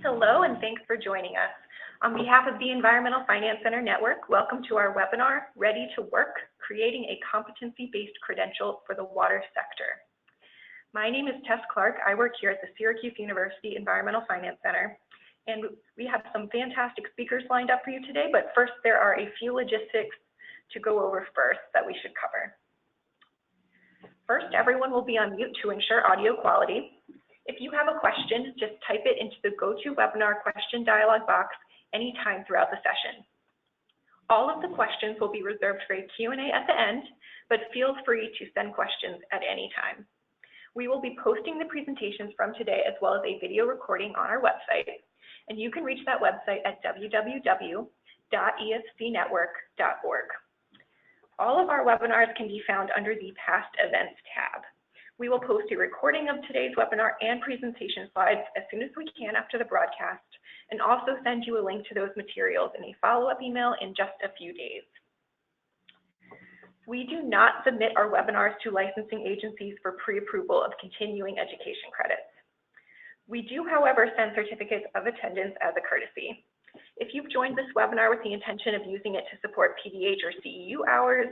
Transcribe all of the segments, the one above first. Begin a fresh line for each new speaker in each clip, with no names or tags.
Hello, and thanks for joining us. On behalf of the Environmental Finance Center Network, welcome to our webinar, Ready to Work, Creating a Competency-Based Credential for the Water Sector. My name is Tess Clark. I work here at the Syracuse University Environmental Finance Center, and we have some fantastic speakers lined up for you today, but first there are a few logistics to go over first that we should cover. First, everyone will be on mute to ensure audio quality. If you have a question, just type it into the GoToWebinar question dialog box anytime throughout the session. All of the questions will be reserved for a Q&A at the end, but feel free to send questions at any time. We will be posting the presentations from today as well as a video recording on our website, and you can reach that website at www.efcnetwork.org. All of our webinars can be found under the Past Events tab. We will post a recording of today's webinar and presentation slides as soon as we can after the broadcast, and also send you a link to those materials in a follow-up email in just a few days. We do not submit our webinars to licensing agencies for pre-approval of continuing education credits. We do, however, send certificates of attendance as a courtesy. If you've joined this webinar with the intention of using it to support PDH or CEU hours,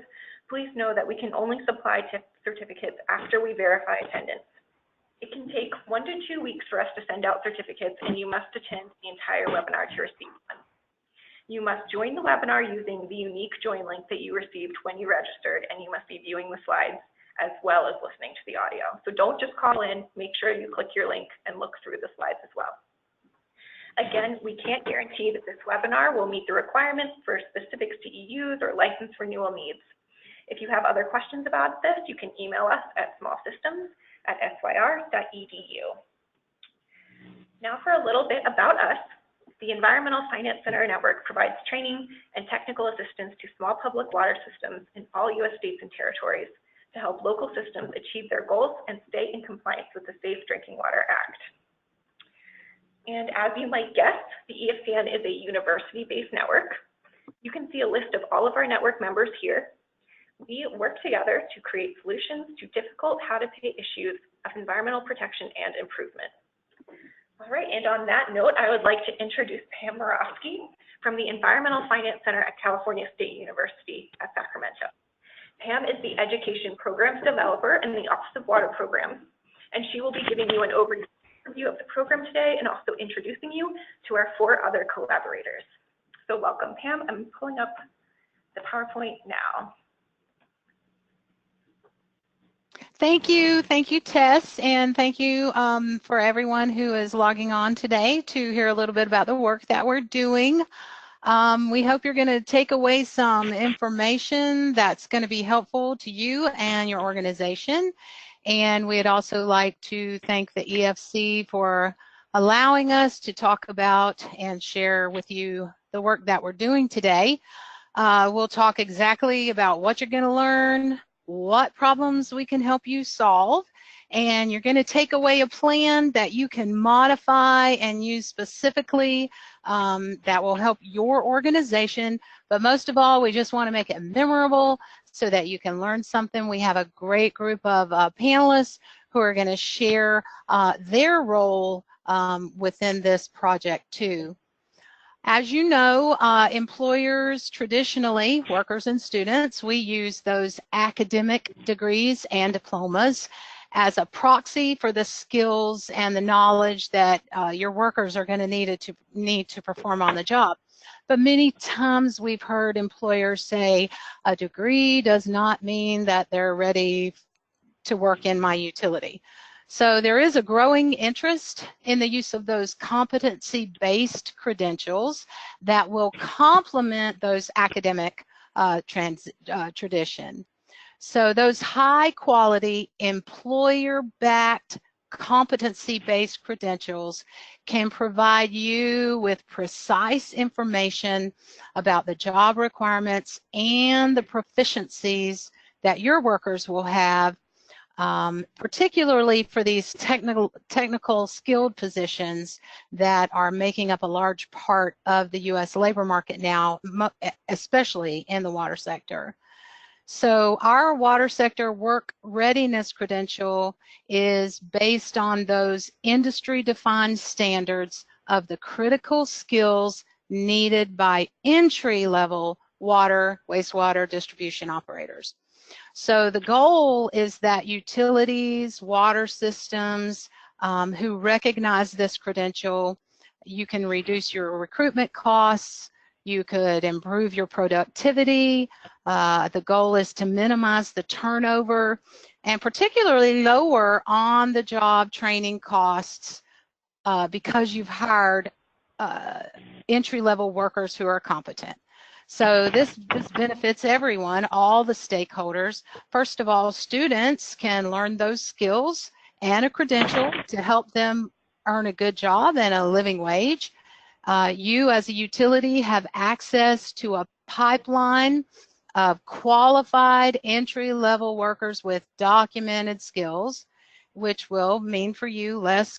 please know that we can only supply certificates after we verify attendance. It can take 1 to 2 weeks for us to send out certificates, and you must attend the entire webinar to receive one. You must join the webinar using the unique join link that you received when you registered, and you must be viewing the slides as well as listening to the audio. So don't just call in, make sure you click your link and look through the slides as well. Again, we can't guarantee that this webinar will meet the requirements for specific CEUs or license renewal needs. If you have other questions about this, you can email us at smallsystems@syr.edu. Now for a little bit about us. The Environmental Finance Center Network provides training and technical assistance to small public water systems in all U.S. states and territories to help local systems achieve their goals and stay in compliance with the Safe Drinking Water Act. And as you might guess, the EFCN is a university-based network. You can see a list of all of our network members here. We work together to create solutions to difficult how-to-pay issues of environmental protection and improvement. All right, and on that note, I would like to introduce Pam Moravsky from the Environmental Finance Center at California State University at Sacramento. Pam is the Education Programs Developer in the Office of Water Programs, and she will be giving you an overview of the program today and also introducing you to our 4 other collaborators. So welcome, Pam. I'm pulling up the PowerPoint now.
Thank you, Tess, and thank you for everyone who is logging on today to hear a little bit about the work that we're doing. We hope you're going to take away some information that's going to be helpful to you and your organization. And we'd also like to thank the EFC for allowing us to talk about and share with you the work that we're doing today. We'll talk exactly about what you're going to learn, what problems we can help you solve, and you're going to take away a plan that you can modify and use specifically that will help your organization. But most of all, we just want to make it memorable so that you can learn something. We have a great group of panelists who are going to share their role within this project too. As you know, employers traditionally, workers and students, we use those academic degrees and diplomas as a proxy for the skills and the knowledge that your workers are going to need to perform on the job. But many times we've heard employers say a degree does not mean that they're ready to work in my utility. So there is a growing interest in the use of those competency-based credentials that will complement those academic tradition. So those high-quality, employer-backed, competency-based credentials can provide you with precise information about the job requirements and the proficiencies that your workers will have, particularly for these technical skilled positions that are making up a large part of the U.S. labor market now, especially in the water sector. So our water sector work readiness credential is based on those industry-defined standards of the critical skills needed by entry-level water, wastewater distribution operators. So the goal is that utilities, water systems who recognize this credential, you can reduce your recruitment costs, you could improve your productivity. The goal is to minimize the turnover and particularly lower on-the-job training costs because you've hired entry-level workers who are competent. So this benefits everyone, all the stakeholders. First of all, students can learn those skills and a credential to help them earn a good job and a living wage. You as a utility have access to a pipeline of qualified entry-level workers with documented skills, which will mean for you less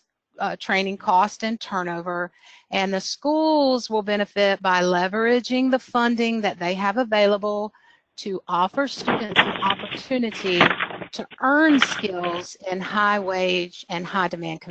training cost and turnover. And the schools will benefit by leveraging the funding that they have available to offer students an opportunity to earn skills in high wage and high demand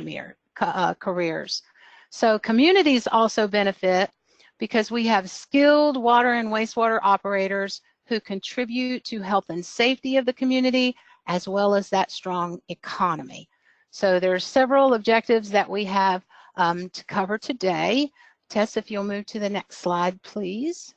careers. So communities also benefit because we have skilled water and wastewater operators who contribute to health and safety of the community as well as that strong economy. So there's several objectives that we have to cover today. Tess, if you'll move to the next slide, please.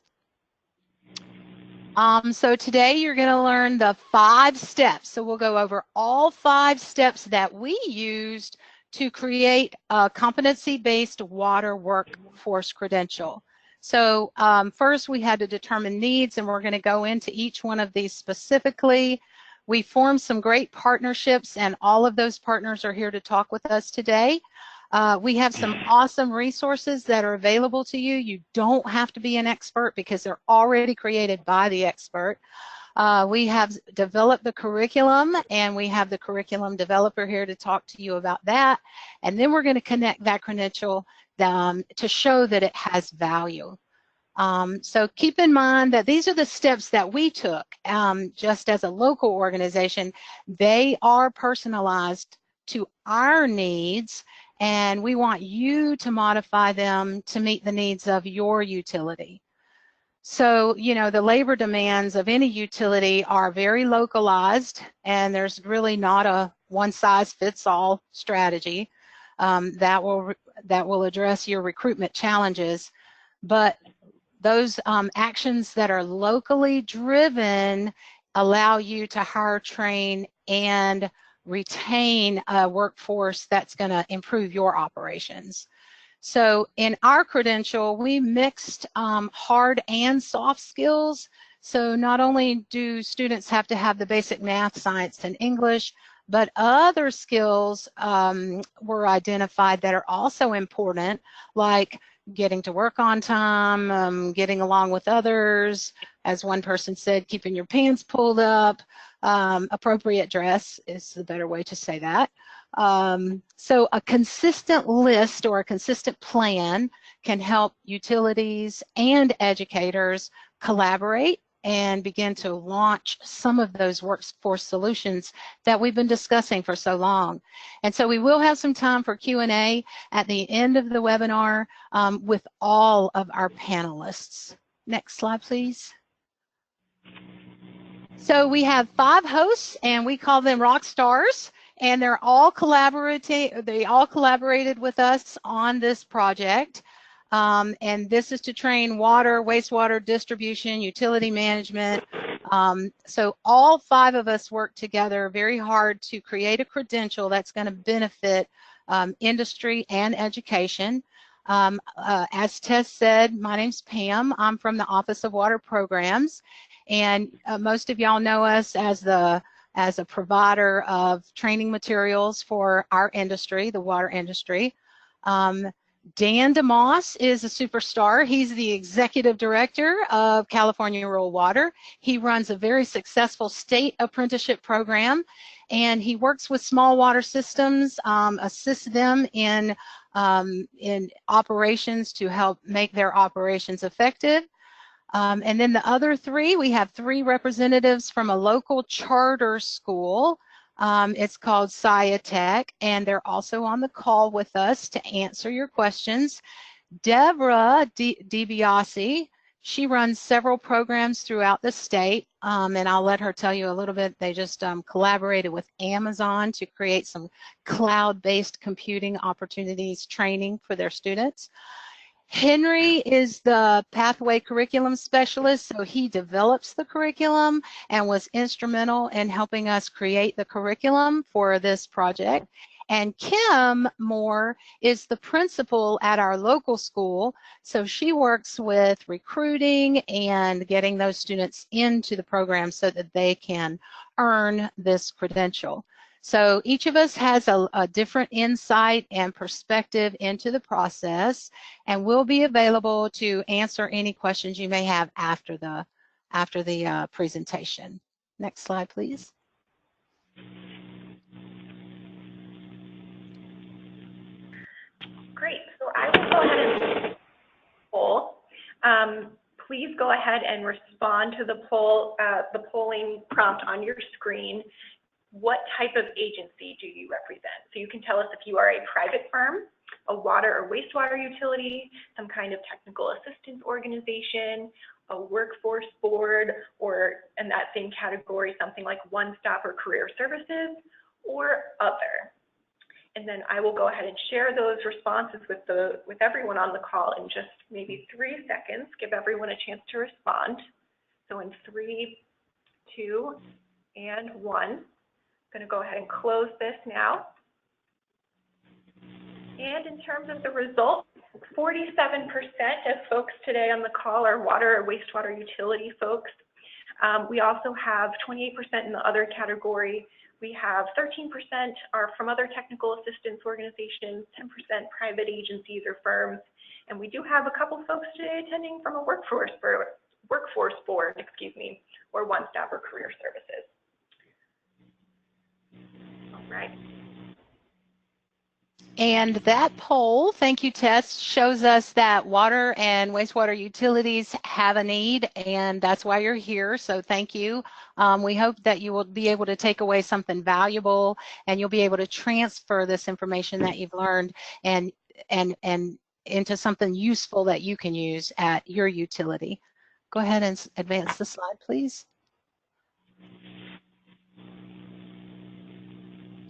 So today you're going to learn the 5 steps. So we'll go over all 5 steps that we used to create a competency-based water workforce credential. So first we had to determine needs, and we're going to go into each one of these specifically. We formed some great partnerships, and all of those partners are here to talk with us today. We have some awesome resources that are available to you. You don't have to be an expert because they're already created by the expert. We have developed the curriculum, and we have the curriculum developer here to talk to you about that. And then we're going to connect that credential to show that it has value. So keep in mind that these are the steps that we took just as a local organization. They are personalized to our needs, and we want you to modify them to meet the needs of your utility. So, you know, the labor demands of any utility are very localized, and there's really not a one-size-fits-all strategy that will address your recruitment challenges. But those actions that are locally driven allow you to hire, train, and retain a workforce that's going to improve your operations. So in our credential, we mixed hard and soft skills. So not only do students have to have the basic math, science, and English, but other skills were identified that are also important, like getting to work on time, getting along with others, as one person said, keeping your pants pulled up, appropriate dress is the better way to say that. So a consistent list or a consistent plan can help utilities and educators collaborate and begin to launch some of those workforce solutions that we've been discussing for so long. And so we will have some time for Q&A at the end of the webinar with all of our panelists. Next slide, please. So we have 5 hosts, and we call them rock stars, and they all collaborated with us on this project. And this is to train water, wastewater distribution, utility management. So all 5 of us work together very hard to create a credential that's going to benefit industry and education. As Tess said, my name's Pam. I'm from the Office of Water Programs, and most of y'all know us as a provider of training materials for our industry, the water industry. Dan DeMoss is a superstar. He's the executive director of California Rural Water. He runs a very successful state apprenticeship program, and he works with small water systems, assists them in operations to help make their operations effective. And then the other 3, we have 3 representatives from a local charter school It's called SIA Tech, and they're also on the call with us to answer your questions. Deborah DiBiase, she runs several programs throughout the state, and I'll let her tell you a little bit. They just collaborated with Amazon to create some cloud-based computing opportunities training for their students. Henry is the pathway curriculum specialist, so he develops the curriculum and was instrumental in helping us create the curriculum for this project. And Kim Moore is the principal at our local school, so she works with recruiting and getting those students into the program so that they can earn this credential. So each of us has a different insight and perspective into the process, and we'll be available to answer any questions you may have after the presentation. Next slide, please.
Great. So I will go ahead and poll. Please go ahead and respond to the polling prompt on your screen. What type of agency do you represent? So you can tell us if you are a private firm, a water or wastewater utility, some kind of technical assistance organization, a workforce board, or in that same category, something like One Stop or Career Services, or other. And then I will go ahead and share those responses with everyone on the call in just maybe 3 seconds, give everyone a chance to respond. So in 3, 2, and 1. I'm going to go ahead and close this now. And in terms of the results, 47% of folks today on the call are water or wastewater utility folks. We also have 28% in the other category. We have 13% are from other technical assistance organizations, 10% private agencies or firms, and we do have a couple folks today attending from a workforce board, or One Stop or Career Services. All right.
And that poll, thank you, Tess, shows us that water and wastewater utilities have a need, and that's why you're here, so thank you. We hope that you will be able to take away something valuable, and you'll be able to transfer this information that you've learned and into something useful that you can use at your utility. Go ahead and advance the slide, please.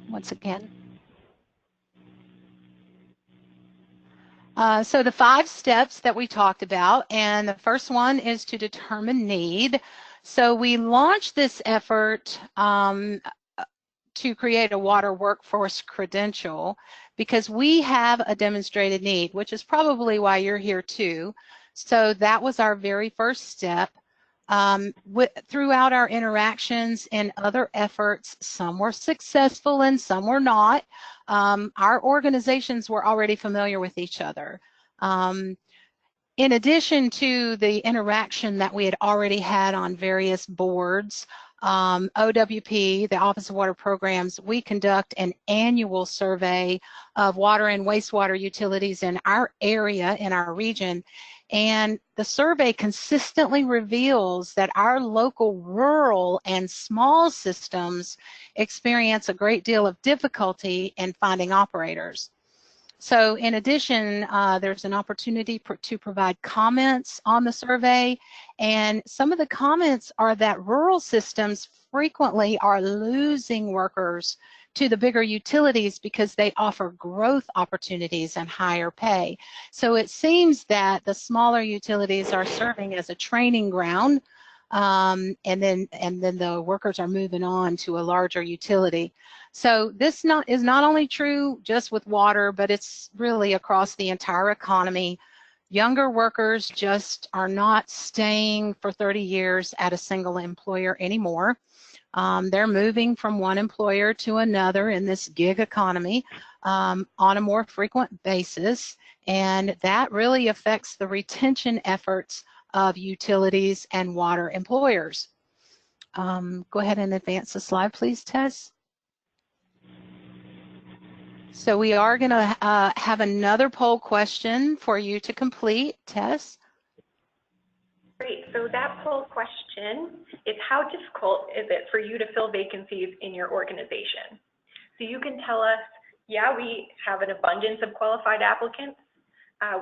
Once again. So the 5 steps that we talked about, and the first one is to determine need. So we launched this effort to create a water workforce credential because we have a demonstrated need, which is probably why you're here too. So that was our very first step. Throughout our interactions and other efforts, some were successful and some were not. Our organizations were already familiar with each other. In addition to the interaction that we had already had on various boards, OWP, the Office of Water Programs, we conduct an annual survey of water and wastewater utilities in our area, in our region, and the survey consistently reveals that our local rural and small systems experience a great deal of difficulty in finding operators. So in addition, there's an opportunity to provide comments on the survey, and some of the comments are that rural systems frequently are losing workers to the bigger utilities because they offer growth opportunities and higher pay. So it seems that the smaller utilities are serving as a training ground, and then the workers are moving on to a larger utility. So this is not only true just with water, but it's really across the entire economy. Younger workers just are not staying for 30 years at a single employer anymore. They're moving from one employer to another in this gig economy on a more frequent basis, and that really affects the retention efforts of utilities and water employers. Go ahead and advance the slide, please, Tess. So we are going to have another poll question for you to complete, Tess.
Great. So So that poll question is, how difficult is it for you to fill vacancies in your organization? So you can tell us, yeah, we have an abundance of qualified applicants.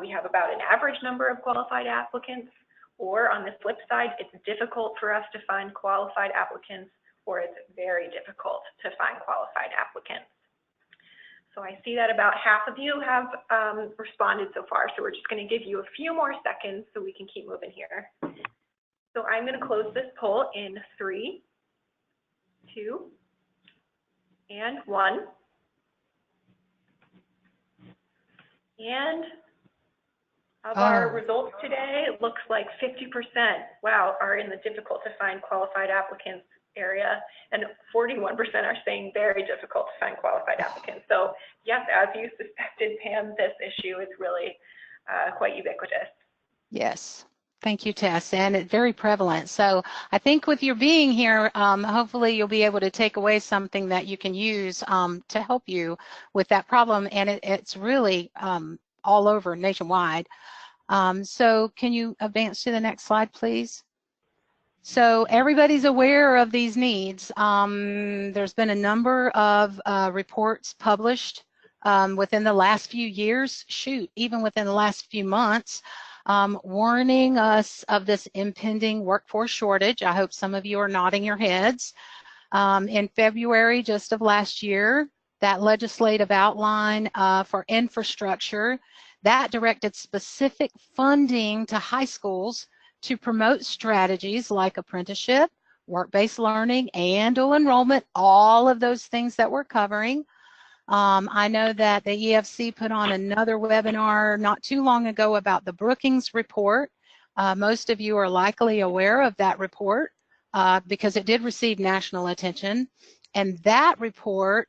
We have about an average number of qualified applicants, or on the flip side, it's difficult for us to find qualified applicants, or it's very difficult to find qualified applicants. So I see that about half of you have responded so far, so we're just going to give you a few more seconds so we can keep moving here. So I'm going to close this poll in 3, 2, and 1. And of our results today, it looks like 50%, wow, are in the difficult to find qualified applicants area, and 41% are saying very difficult to find qualified applicants. So yes, as you suspected, Pam, this issue is really quite ubiquitous.
Yes. Thank you, Tess, and it's very prevalent. So I think with your being here, hopefully you'll be able to take away something that you can use to help you with that problem, and it's really all over nationwide. So can you advance to the next slide, please? So everybody's aware of these needs. There's been a number of reports published within the last few years, even within the last few months, warning us of this impending workforce shortage. I hope some of you are nodding your heads. In February just of last year, that legislative outline for infrastructure, that directed specific funding to high schools to promote strategies like apprenticeship, work-based learning, and dual enrollment, all of those things that we're covering. I know that the EFC put on another webinar not too long ago about the Brookings report. Most of you are likely aware of that report because it did receive national attention. And that report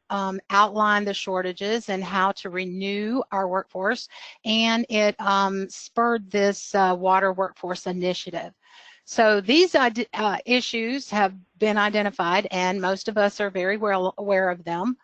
outlined the shortages and how to renew our workforce, and it spurred this Water Workforce Initiative. So these issues have been identified, and most of us are very well aware of them.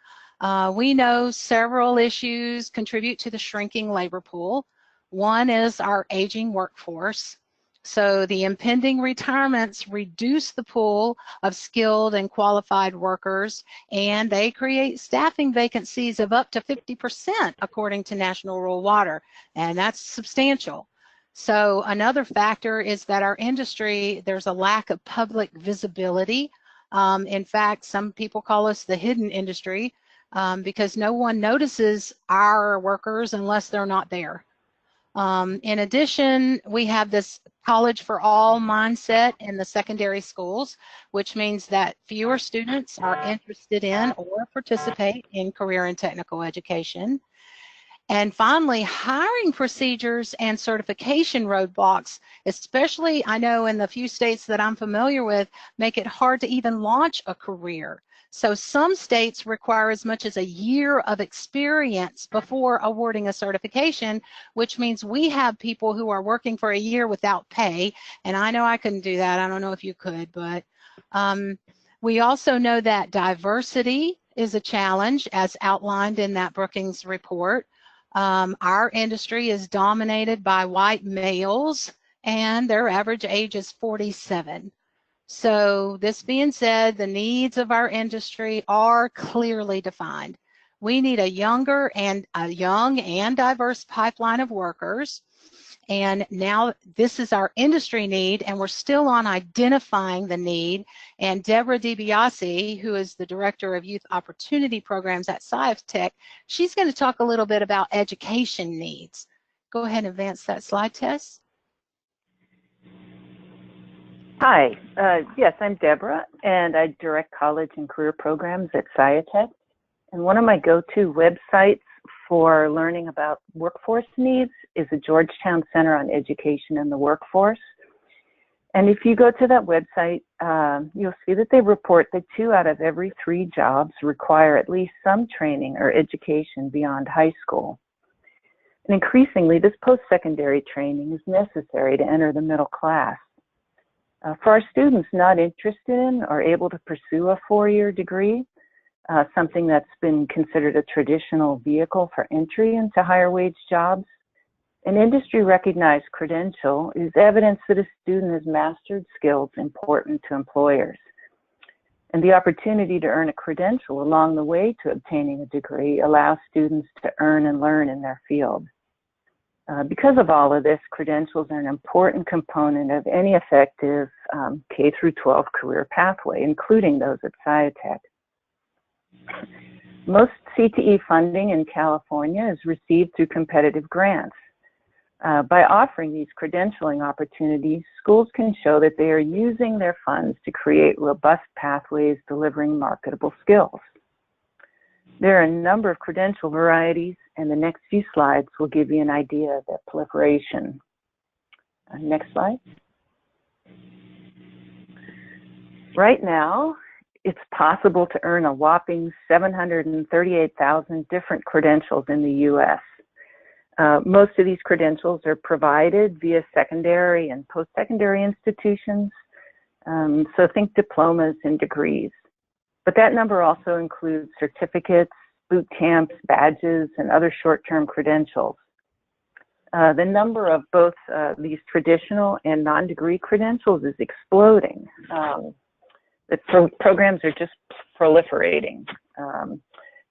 We know several issues contribute to the shrinking labor pool. One is our aging workforce. So the impending retirements reduce the pool of skilled and qualified workers, and they create staffing vacancies of up to 50% according to National Rural Water, and that's substantial. So another factor is that our industry, there's a lack of public visibility. In fact, some people call us the hidden industry because no one notices our workers unless they're not there. In addition, we have this college for all mindset in the secondary schools, which means that fewer students are interested in or participate in career and technical education. And finally, hiring procedures and certification roadblocks, especially I know in the few states that I'm familiar with, make it hard to even launch a career. So some states require as much as a year of experience before awarding a certification, which means we have people who are working for a year without pay. And I know I couldn't do that. I don't know if you could, but we also know that diversity is a challenge as outlined in that Brookings report. Our industry is dominated by white males and their average age is 47. So this being said, the needs of our industry are clearly defined. We need a young and diverse pipeline of workers. And now this is our industry need, and we're still on identifying the need. And Deborah DiBiase, who is the Director of Youth Opportunity Programs at SIA Tech, she's going to talk a little bit about education needs. Go ahead and advance that slide, Tess.
Hi, yes, I'm Deborah, and I direct college and career programs at SIA Tech. And one of my go-to websites for learning about workforce needs is the Georgetown Center on Education and the Workforce. And if you go to that website, you'll see that they report that 2 out of every 3 jobs require at least some training or education beyond high school. And increasingly, this post-secondary training is necessary to enter the middle class. For our students not interested in or able to pursue a 4-year degree, something that's been considered a traditional vehicle for entry into higher wage jobs, An industry-recognized credential is evidence that a student has mastered skills important to employers. And the opportunity to earn a credential along the way to obtaining a degree allows students to earn and learn in their field. Because of all of this, credentials are an important component of any effective K through 12 career pathway, including those at SIA Tech. Most CTE funding in California is received through competitive grants. By offering these credentialing opportunities, schools can show that they are using their funds to create robust pathways delivering marketable skills. There are a number of credential varieties, and the next few slides will give you an idea of their proliferation. Next slide. Right now, it's possible to earn a whopping 738,000 different credentials in the U.S. Most of these credentials are provided via secondary and post-secondary institutions, so think diplomas and degrees. But that number also includes certificates, boot camps, badges, and other short-term credentials. The number of both these traditional and non-degree credentials is exploding. The programs are just proliferating.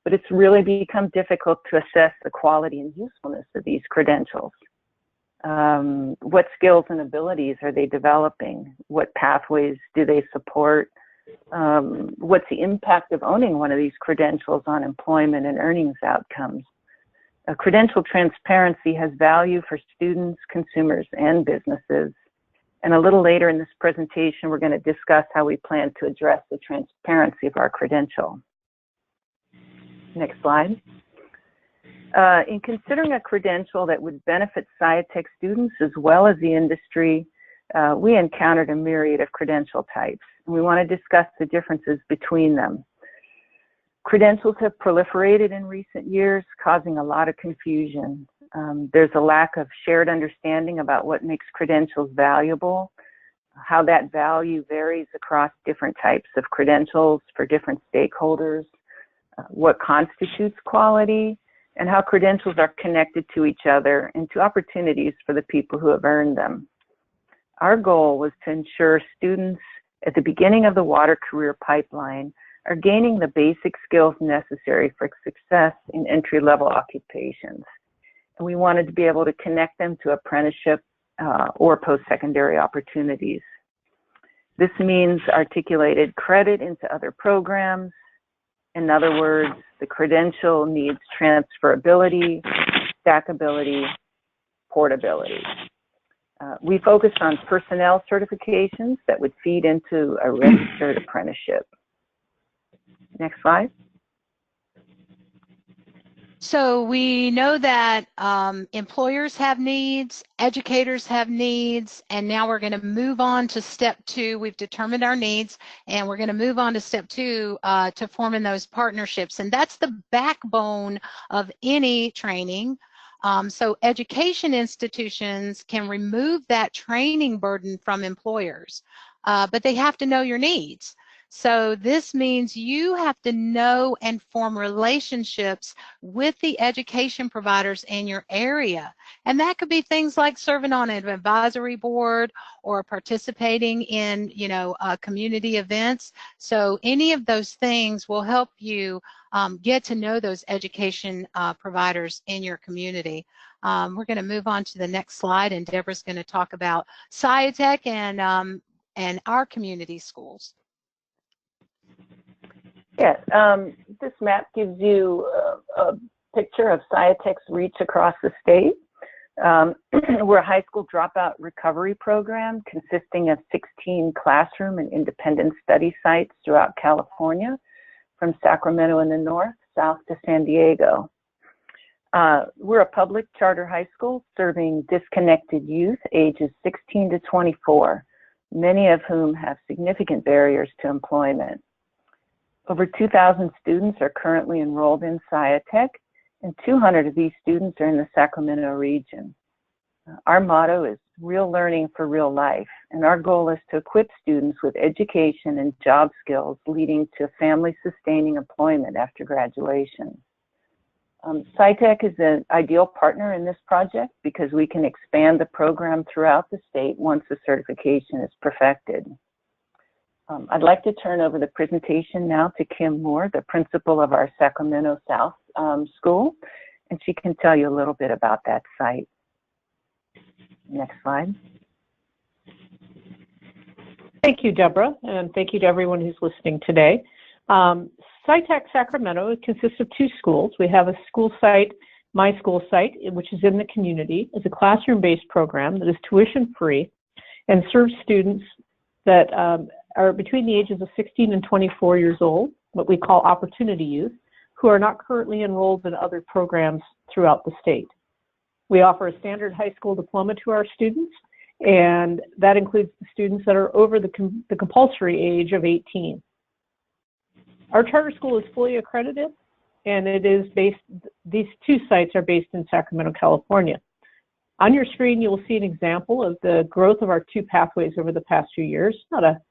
But it's really become difficult to assess the quality and usefulness of these credentials. What skills and abilities are they developing? What pathways do they support? What's the impact of owning one of these credentials on employment and earnings outcomes? Credential transparency has value for students, consumers, and businesses. And a little later in this presentation, we're going to discuss how we plan to address the transparency of our credential. Next slide. In considering a credential that would benefit SIA Tech students as well as the industry, we encountered a myriad of credential types, and we want to discuss the differences between them. Credentials have proliferated in recent years, causing a lot of confusion. There's a lack of shared understanding about what makes credentials valuable, how that value varies across different types of credentials for different stakeholders, what constitutes quality, and how credentials are connected to each other and to opportunities for the people who have earned them. Our goal was to ensure students at the beginning of the water career pipeline are gaining the basic skills necessary for success in entry-level occupations. And we wanted to be able to connect them to apprenticeship or post-secondary opportunities. This means articulated credit into other programs. In other words, the credential needs transferability, stackability, portability. We focused on personnel certifications that would feed into a registered apprenticeship. Next slide.
So we know that employers have needs, educators have needs, and now we're going to move on to step 2. We've determined our needs, and we're going to move on to step 2 to forming those partnerships. And that's the backbone of any training. So education institutions can remove that training burden from employers, but they have to know your needs. So this means you have to know and form relationships with the education providers in your area. And that could be things like serving on an advisory board or participating in, community events. So any of those things will help you get to know those education providers in your community. We're going to move on to the next slide, and Deborah's going to talk about SIA Tech and our community schools.
Yes, this map gives you a picture of SIA Tech's reach across the state. We're a high school dropout recovery program consisting of 16 classroom and independent study sites throughout California, from Sacramento in the north, south to San Diego. We're a public charter high school serving disconnected youth ages 16 to 24, many of whom have significant barriers to employment. Over 2,000 students are currently enrolled in SIA Tech, and 200 of these students are in the Sacramento region. Our motto is real learning for real life, and our goal is to equip students with education and job skills leading to family-sustaining employment after graduation. SIA Tech is an ideal partner in this project because we can expand the program throughout the state once the certification is perfected. I'd like to turn over the presentation now to Kim Moore, the principal of our Sacramento South school, and she can tell you a little bit about that site. Next slide.
Thank you, Deborah, and thank you to everyone who's listening today. SIA Tech Sacramento consists of two schools. We have a school site, my school site, which is in the community. It's a classroom-based program that is tuition-free and serves students that are between the ages of 16 and 24 years old, what we call opportunity youth, who are not currently enrolled in other programs throughout the state. We offer a standard high school diploma to our students, and that includes the students that are over the compulsory age of 18. Our charter school is fully accredited, and it is based, these two sites are based in Sacramento, California. On your screen, you will see an example of the growth of our two pathways over the past few years. Not a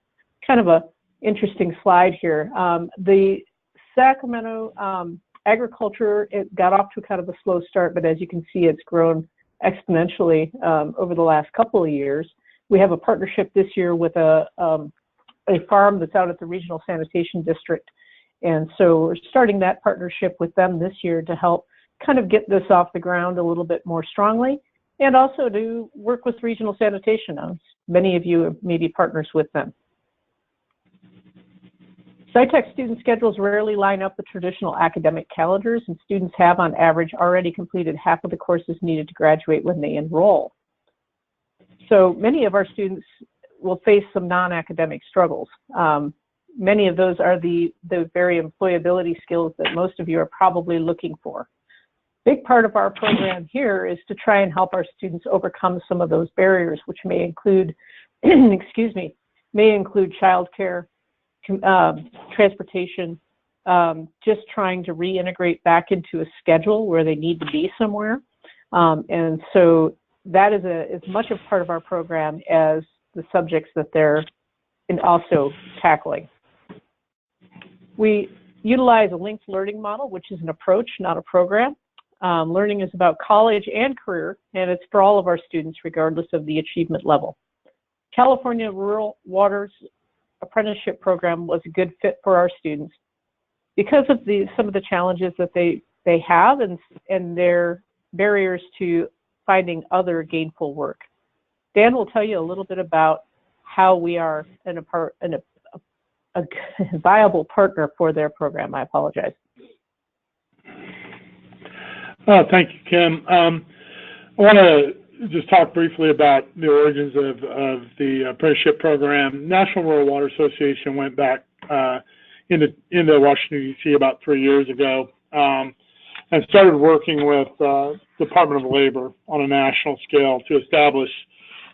kind of a interesting slide here. The Sacramento agriculture, it got off to kind of a slow start, but as you can see, it's grown exponentially over the last couple of years. We have a partnership this year with a farm that's out at the Regional Sanitation District. And so we're starting that partnership with them this year to help kind of get this off the ground a little bit more strongly, and also to work with regional sanitation. Many of you may be partners with them. SIA Tech student schedules rarely line up with traditional academic calendars, and students have on average already completed half of the courses needed to graduate when they enroll. So many of our students will face some non-academic struggles. Many of those are the very employability skills that most of you are probably looking for. Big part of our program here is to try and help our students overcome some of those barriers, which may include, excuse me, may include childcare, transportation, just trying to reintegrate back into a schedule where they need to be somewhere. And so that is as much a part of our program as the subjects that they're also tackling. We utilize a linked learning model, which is an approach, not a program. Learning is about college and career, and it's for all of our students, regardless of the achievement level. California Rural Water's apprenticeship program was a good fit for our students because of some of the challenges that they have and their barriers to finding other gainful work. Dan will tell you a little bit about how we are a viable partner for their program. I apologize.
Thank you, Kim. I want to just talk briefly about the origins of the apprenticeship program. National Rural Water Association went back into Washington, D.C. about 3 years ago and started working with Department of Labor on a national scale to establish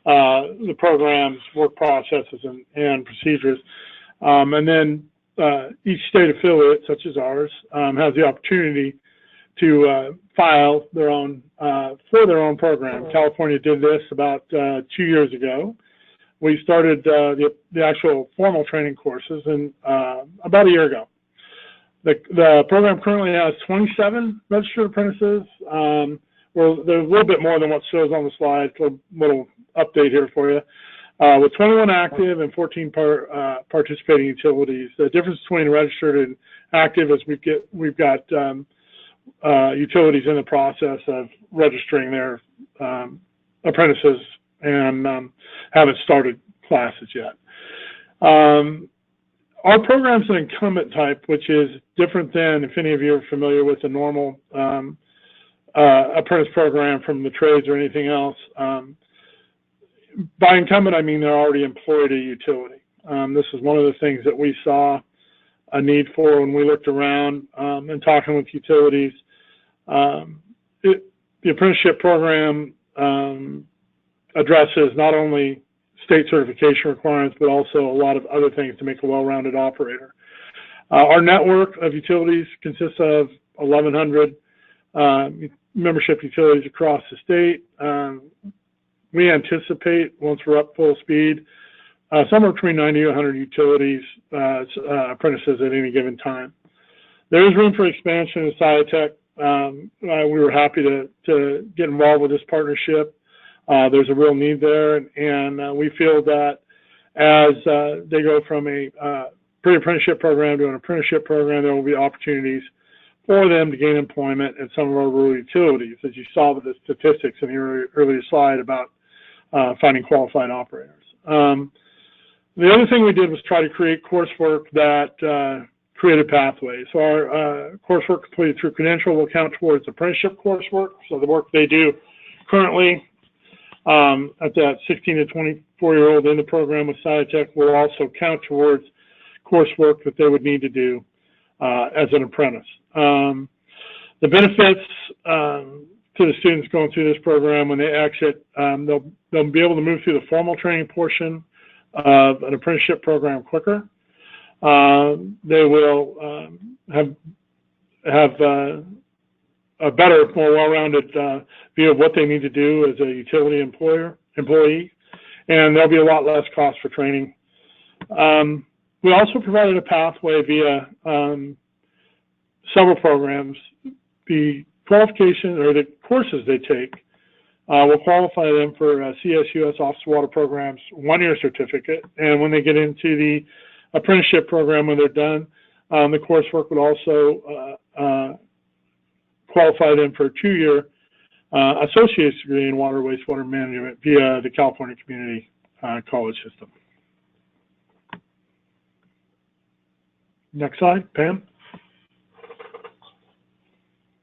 the program's work processes and procedures. And then each state affiliate, such as ours, has the opportunity to file their own for their own program. California did this about 2 years ago. We started the actual formal training courses about a year ago. The program currently has 27 registered apprentices. Well, there's a little bit more than what shows on the slide. So a little update here for you. With 21 active and 14 participating utilities. The difference between registered and active is we've got utilities in the process of registering their apprentices and haven't started classes yet. Our program's an incumbent type, which is different than, if any of you are familiar with the normal apprentice program from the trades or anything else. By incumbent, I mean they're already employed at a utility. This is one of the things that we saw a need for when we looked around and talking with utilities. The apprenticeship program addresses not only state certification requirements, but also a lot of other things to make a well-rounded operator. Our network of utilities consists of 1,100 membership utilities across the state. We anticipate, once we're up full speed, somewhere between 90 to 100 utilities, apprentices at any given time. There is room for expansion in SIA Tech We were happy to get involved with this partnership. There's a real need there, and we feel that as they go from a pre-apprenticeship program to an apprenticeship program, there will be opportunities for them to gain employment at some of our rural utilities, as you saw with the statistics in the earlier slide about finding qualified operators. The other thing we did was try to create coursework that created pathways. So our coursework completed through Credential will count towards apprenticeship coursework. So the work they do currently at that 16 to 24-year-old in the program with SIA Tech will also count towards coursework that they would need to do as an apprentice. The benefits to the students going through this program when they exit, they'll be able to move through the formal training portion of an apprenticeship program quicker. They will have a better, more well-rounded view of what they need to do as a utility employee, and there'll be a lot less cost for training. We also provided a pathway via several programs. The qualification or the courses they take will qualify them for CSUS Office of Water Program's one-year certificate, and when they get into the apprenticeship program, when they're done, the coursework would also qualify them for a two-year associate's degree in water wastewater management via the California Community College system. Next slide, Pam.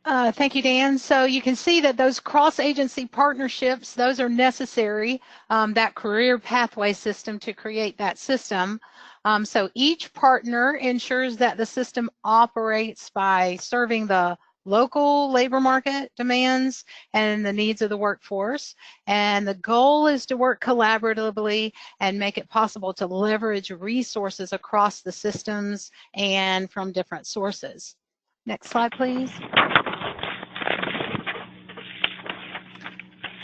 Thank you, Dan. So you can see that those cross-agency partnerships, those are necessary, that career pathway system to create that system. So each partner ensures that the system operates by serving the local labor market demands and the needs of the workforce. And the goal is to work collaboratively and make it possible to leverage resources across the systems and from different sources. Next slide, please.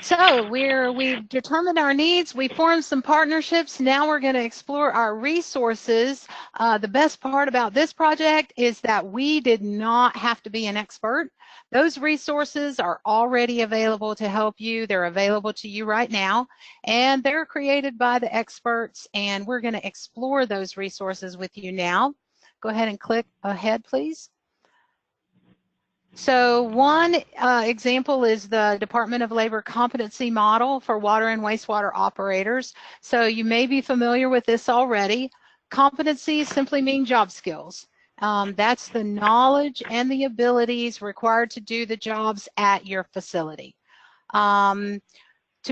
So we've determined our needs, we formed some partnerships, now we're going to explore our resources. The best part about this project is that we did not have to be an expert. Those resources are already available to help you. They're available to you right now, and they're created by the experts, and we're going to explore those resources with you now. Go ahead and click ahead, please. So one example is the Department of Labor Competency Model for water and wastewater operators. So you may be familiar with this already. Competencies simply mean job skills. That's the knowledge and the abilities required to do the jobs at your facility. To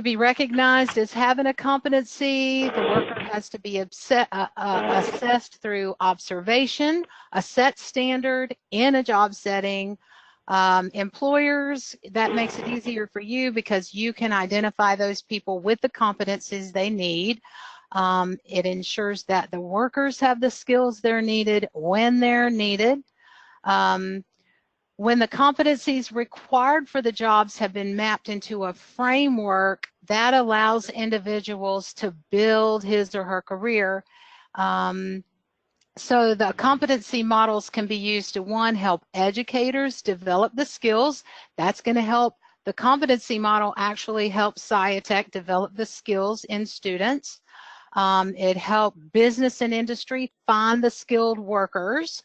be recognized as having a competency, the worker has to be assessed through observation, a set standard in a job setting. Employers, that makes it easier for you because you can identify those people with the competencies they need. It ensures that the workers have the skills they're needed when they're needed. When the competencies required for the jobs have been mapped into a framework, that allows individuals to build his or her career. So the competency models can be used to, one, help educators develop the skills. That's going to help. The competency model actually helps SIA Tech develop the skills in students. It helps business and industry find the skilled workers.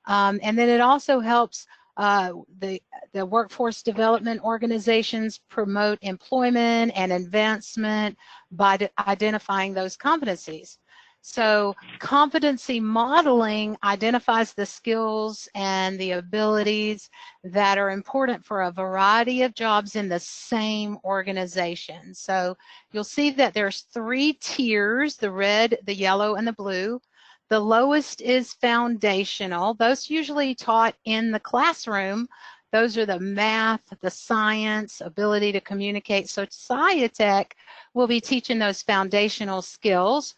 And then it also helps the workforce development organizations promote employment and advancement by identifying those competencies. So competency modeling identifies the skills and the abilities that are important for a variety of jobs in the same organization. So you'll see that there's 3 tiers, the red, the yellow, and the blue. The lowest is foundational. Those usually taught in the classroom. Those are the math, the science, ability to communicate. So SIA Tech will be teaching those foundational skills.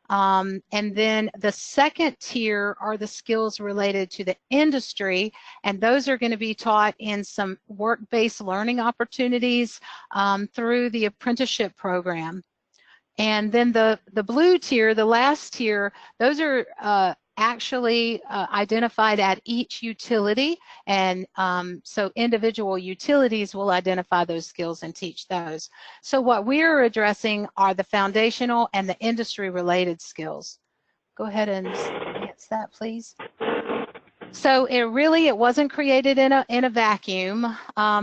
And then the second tier are the skills related to the industry, and those are going to be taught in some work-based learning opportunities through the apprenticeship program. And then the blue tier, the last tier, those are actually identified at each utility, and so individual utilities will identify those skills and teach those. So what we're addressing are the foundational and the industry related skills. Go ahead and advance that, please. So it wasn't created in a vacuum.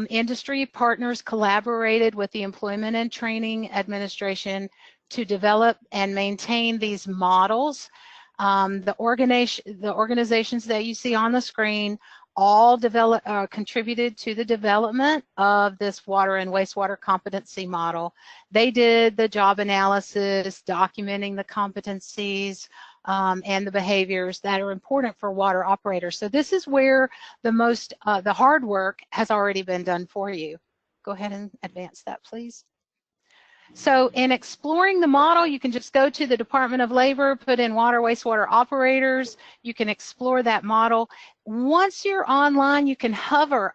Industry partners collaborated with the Employment and Training Administration to develop and maintain these models. The organizations that you see on the screen all contributed to the development of this water and wastewater competency model. They did the job analysis, documenting the competencies, and the behaviors that are important for water operators. So this is where the hard work has already been done for you. Go ahead and advance that, please. So in exploring the model, you can just go to the Department of Labor, put in water, wastewater operators. You can explore that model. Once you're online, you can hover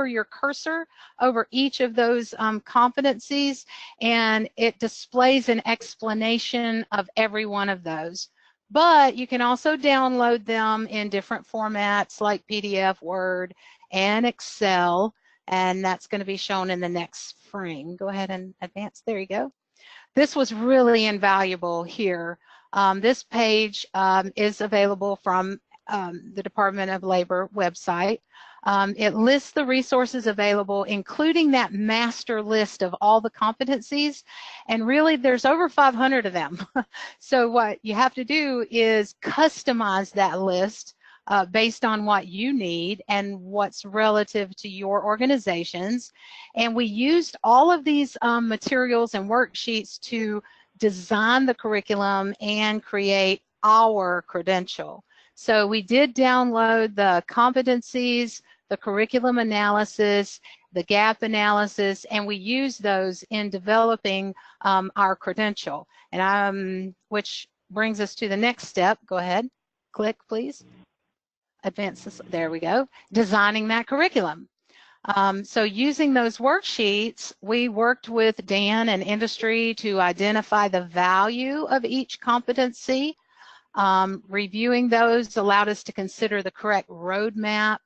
your cursor over each of those competencies, and it displays an explanation of every one of those. But you can also download them in different formats like PDF, Word, and Excel. And that's going to be shown in the next frame. Go ahead and advance. There you go. This was really invaluable here. This page is available from the Department of Labor website. It lists the resources available, including that master list of all the competencies. And really, there's over 500 of them. So what you have to do is customize that list based on what you need and what's relative to your organizations. And we used all of these materials and worksheets to design the curriculum and create our credential. So we did download the competencies, the curriculum analysis, the gap analysis, and we used those in developing our credential. And which brings us to the next step. Go ahead, click, please. Advance this, there we go, designing that curriculum. So using those worksheets, we worked with Dan and industry to identify the value of each competency. Reviewing those allowed us to consider the correct roadmap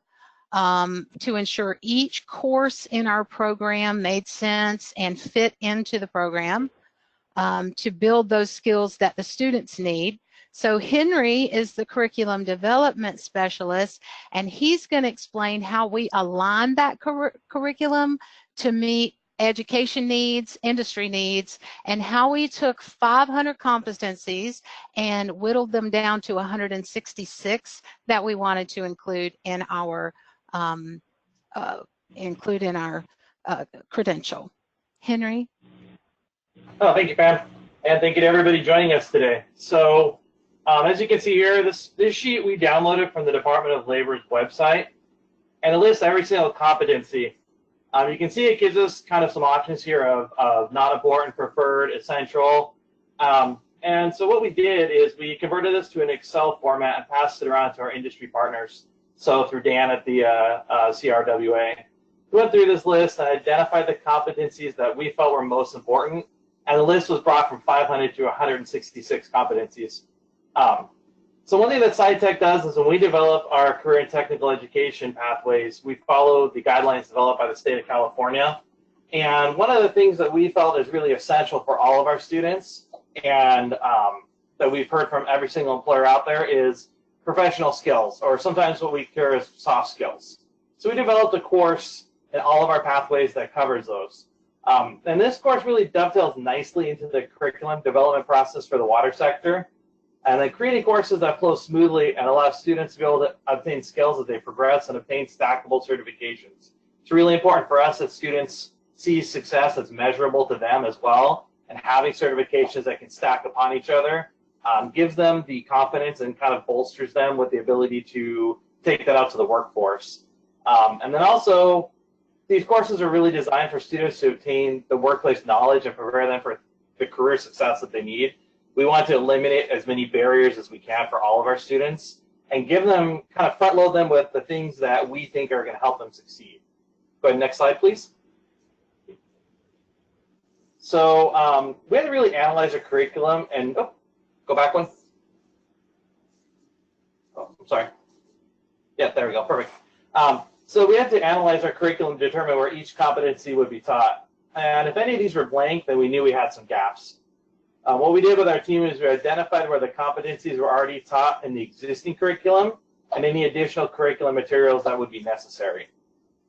to ensure each course in our program made sense and fit into the program to build those skills that the students need. So Henry is the curriculum development specialist, and he's going to explain how we align that curriculum to meet education needs, industry needs, and how we took 500 competencies and whittled them down to 166 that we wanted to include in our credential. Henry?
Oh, thank you, Pam, and thank you to everybody joining us today. So, as you can see here, this sheet we downloaded from the Department of Labor's website, and it lists every single competency. You can see it gives us kind of some options here of not important, preferred, essential. And so what we did is we converted this to an Excel format and passed it around to our industry partners. So through Dan at the CRWA. We went through this list and identified the competencies that we felt were most important. And the list was brought from 500 to 166 competencies. So one thing that SIA Tech does is when we develop our career and technical education pathways, we follow the guidelines developed by the state of California. And one of the things that we felt is really essential for all of our students and that we've heard from every single employer out there is professional skills, or sometimes what we hear as soft skills. So we developed a course in all of our pathways that covers those. And this course really dovetails nicely into the curriculum development process for the water sector. And then creating courses that flow smoothly and allow students to be able to obtain skills as they progress and obtain stackable certifications. It's really important for us that students see success that's measurable to them as well, and having certifications that can stack upon each other gives them the confidence and kind of bolsters them with the ability to take that out to the workforce. And then also, these courses are really designed for students to obtain the workplace knowledge and prepare them for the career success that they need. We want to eliminate as many barriers as we can for all of our students and give them, kind of front load them with the things that we think are going to help them succeed. Go ahead, next slide, please. So we had to really analyze our curriculum and, go back one. I'm sorry. Yeah, there we go, perfect. So we had to analyze our curriculum to determine where each competency would be taught. And if any of these were blank, then we knew we had some gaps. What we did with our team is we identified where the competencies were already taught in the existing curriculum and any additional curriculum materials that would be necessary.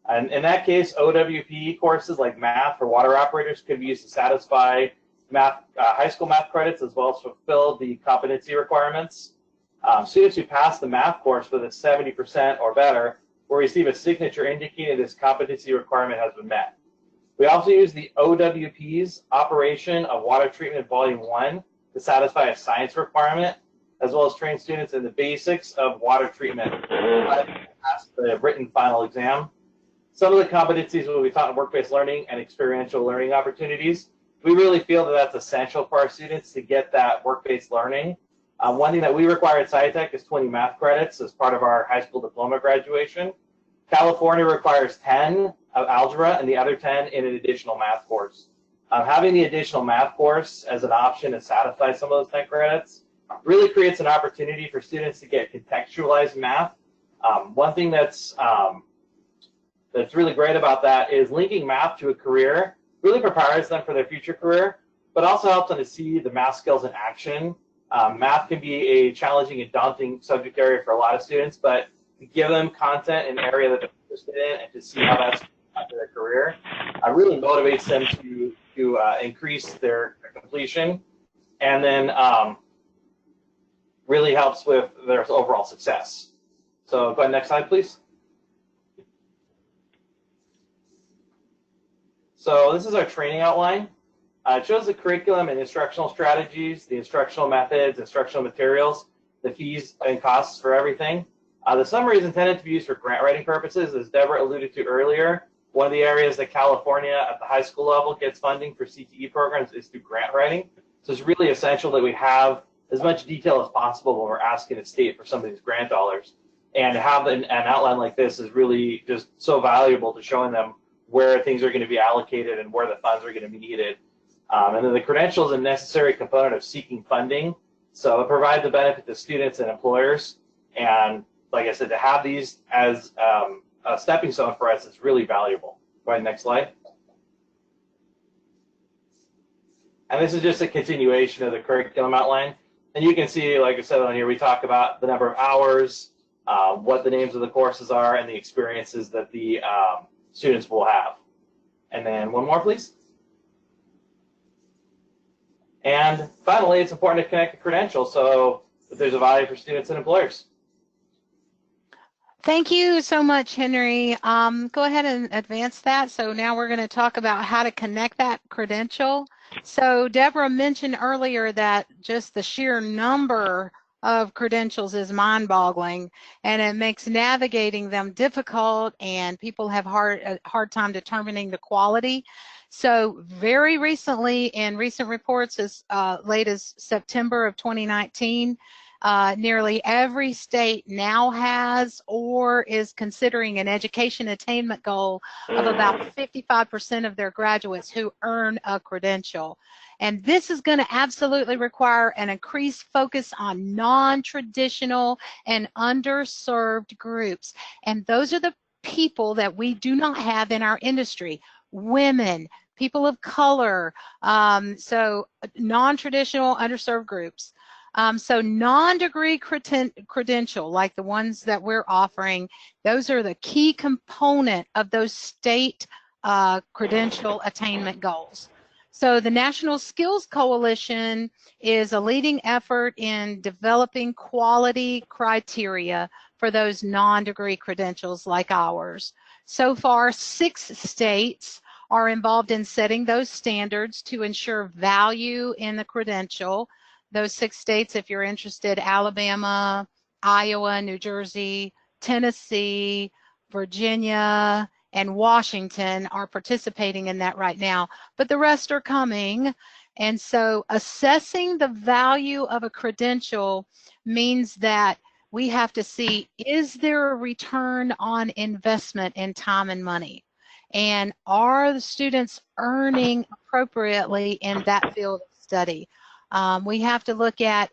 And in that case, OWP courses like math for water operators could be used to satisfy math, high school math credits as well as fulfill the competency requirements. Students who pass the math course with a 70% or better will receive a signature indicating this competency requirement has been met. We also use the OWP's operation of water treatment volume 1 to satisfy a science requirement, as well as train students in the basics of water treatment to pass the written final exam. Some of the competencies will be taught in work-based learning and experiential learning opportunities. We really feel that that's essential for our students to get that work-based learning. One thing that we require at SIA Tech is 20 math credits as part of our high school diploma graduation. California requires 10 of algebra and the other 10 in an additional math course. Having the additional math course as an option to satisfy some of those 10 credits really creates an opportunity for students to get contextualized math. One thing that's really great about that is linking math to a career really prepares them for their future career, but also helps them to see the math skills in action. Math can be a challenging and daunting subject area for a lot of students, but to give them content in an area that they're interested in and to see how that's to their career really motivates them to increase their completion, and then really helps with their overall success. So go ahead, next slide, please. So this is our training outline. It shows the curriculum and instructional strategies, the instructional methods, instructional materials, the fees and costs for everything. The summary is intended to be used for grant writing purposes. As Deborah alluded to earlier, one of the areas that California at the high school level gets funding for CTE programs is through grant writing. So it's really essential that we have as much detail as possible when we're asking the state for some of these grant dollars. And to have an outline like this is really just so valuable to showing them where things are going to be allocated and where the funds are going to be needed. And then the credential is a necessary component of seeking funding. So it provides a benefit to students and employers. And like I said, to have these as a stepping stone for us is really valuable. Go ahead, next slide. And this is just a continuation of the curriculum outline. And you can see, like I said on here, we talk about the number of hours, what the names of the courses are, and the experiences that the students will have. And then one more, please. And finally, it's important to connect the credential so that there's a value for students and employers.
Thank you so much, Henry. Go ahead and advance that. So now we're going to talk about how to connect that credential. So Deborah mentioned earlier that just the sheer number of credentials is mind-boggling, and it makes navigating them difficult, and people have a hard time determining the quality. So very recently, in recent reports as late as September of 2019, nearly every state now has or is considering an education attainment goal of about 55% of their graduates who earn a credential. And this is going to absolutely require an increased focus on non-traditional and underserved groups. And those are the people that we do not have in our industry: women, people of color, so non-traditional, underserved groups. So non-degree credential, like the ones that we're offering, those are the key component of those state credential attainment goals. So the National Skills Coalition is a leading effort in developing quality criteria for those non-degree credentials like ours. So far, 6 states are involved in setting those standards to ensure value in the credential. Those 6 states, if you're interested: Alabama, Iowa, New Jersey, Tennessee, Virginia, and Washington are participating in that right now, but the rest are coming. And so assessing the value of a credential means that we have to see, is there a return on investment in time and money? And are the students earning appropriately in that field of study? We have to look at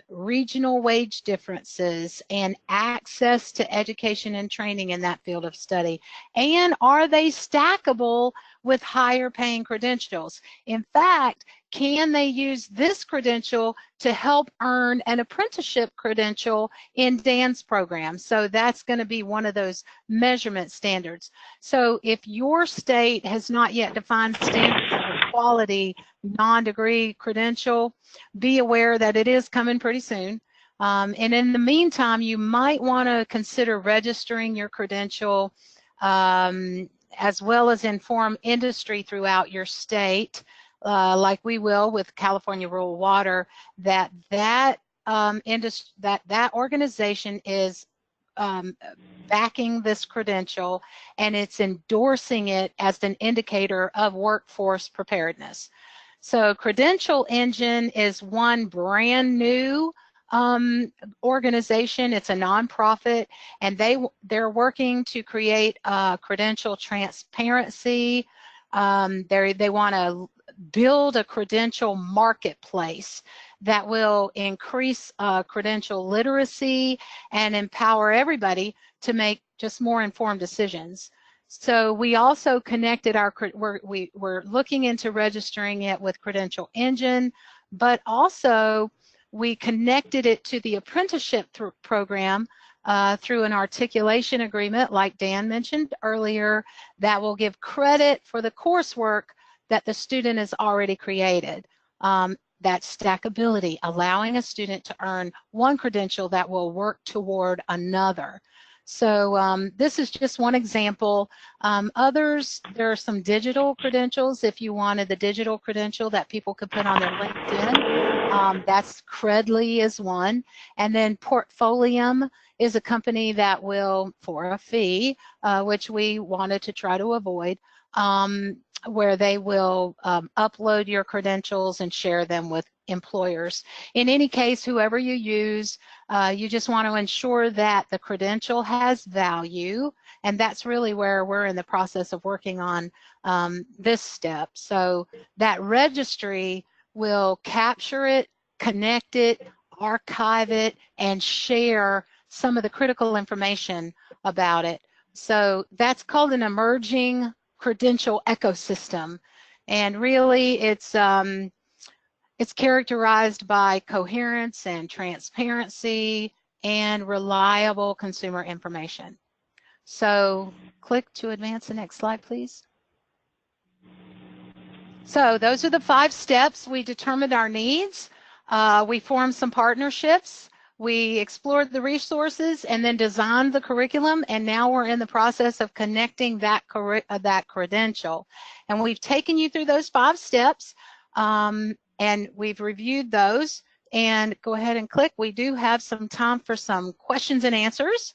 regional wage differences, and access to education and training in that field of study? And are they stackable with higher paying credentials? In fact, can they use this credential to help earn an apprenticeship credential in Dan's program? So that's going to be one of those measurement standards. So if your state has not yet defined standards of a quality non-degree credential, be aware that it is coming pretty soon. And in the meantime, you might want to consider registering your credential as well as inform industry throughout your state, like we will with California Rural Water, that organization is backing this credential, and it's endorsing it as an indicator of workforce preparedness. So Credential Engine is one brand new organization. It's a nonprofit, and they're working to create credential transparency. They want to build a credential marketplace that will increase credential literacy and empower everybody to make just more informed decisions. So we also connected we're looking into registering it with Credential Engine, but also we connected it to the apprenticeship program through an articulation agreement, like Dan mentioned earlier, that will give credit for the coursework that the student has already created. That stackability, allowing a student to earn one credential that will work toward another. So this is just one example. Others, there are some digital credentials. If you wanted the digital credential that people could put on their LinkedIn, that's Credly is one. And then Portfolium is a company that will, for a fee, which we wanted to try to avoid, where they will upload your credentials and share them with employers. In any case, whoever you use, you just want to ensure that the credential has value, and that's really where we're in the process of working on this step. So that registry will capture it, connect it, archive it, and share some of the critical information about it. So that's called an emerging credential ecosystem, and really it's characterized by coherence and transparency and reliable consumer information. So click to advance the next slide, please. So those are the 5 steps. We determined our needs, we formed some partnerships, we explored the resources, and then designed the curriculum, and now we're in the process of connecting that credential. And we've taken you through those 5 steps, and we've reviewed those. And go ahead and click. We do have some time for some questions and answers.